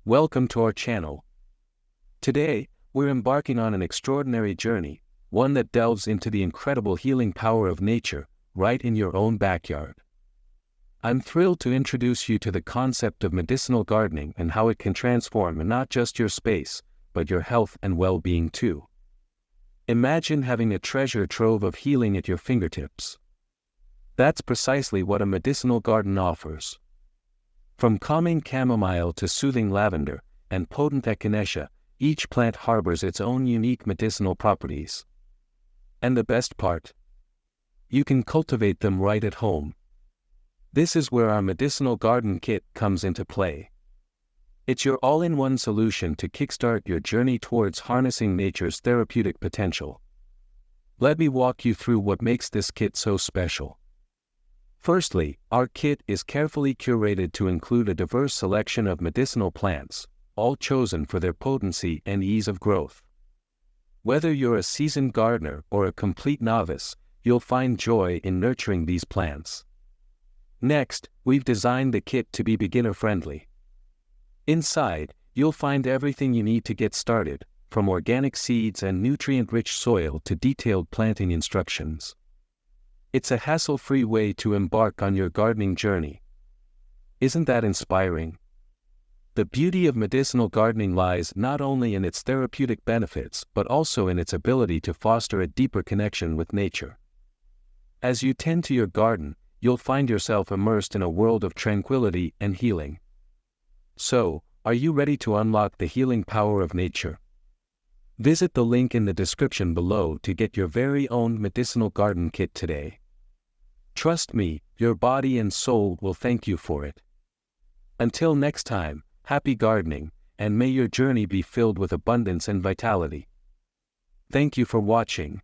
Welcome to our channel. Today, we're embarking on an extraordinary journey, one that delves into the incredible healing power of nature, right in your own backyard. I'm thrilled to introduce you to the concept of medicinal gardening and how it can transform not just your space, but your health and well-being too. Imagine having a treasure trove of healing at your fingertips. That's precisely what a medicinal garden offers. From calming chamomile to soothing lavender and potent echinacea, each plant harbors its own unique medicinal properties. And the best part? You can cultivate them right at home. This is where our medicinal garden kit comes into play. It's your all-in-one solution to kickstart your journey towards harnessing nature's therapeutic potential. Let me walk you through what makes this kit so special. Firstly, our kit is carefully curated to include a diverse selection of medicinal plants, all chosen for their potency and ease of growth. Whether you're a seasoned gardener or a complete novice, you'll find joy in nurturing these plants. Next, we've designed the kit to be beginner-friendly. Inside, you'll find everything you need to get started, from organic seeds and nutrient-rich soil to detailed planting instructions. It's a hassle-free way to embark on your gardening journey. Isn't that inspiring? The beauty of medicinal gardening lies not only in its therapeutic benefits but also in its ability to foster a deeper connection with nature. As you tend to your garden, you'll find yourself immersed in a world of tranquility and healing. So, are you ready to unlock the healing power of nature? Visit the link in the description below to get your very own medicinal garden kit today. Trust me, your body and soul will thank you for it. Until next time, happy gardening, and may your journey be filled with abundance and vitality. Thank you for watching.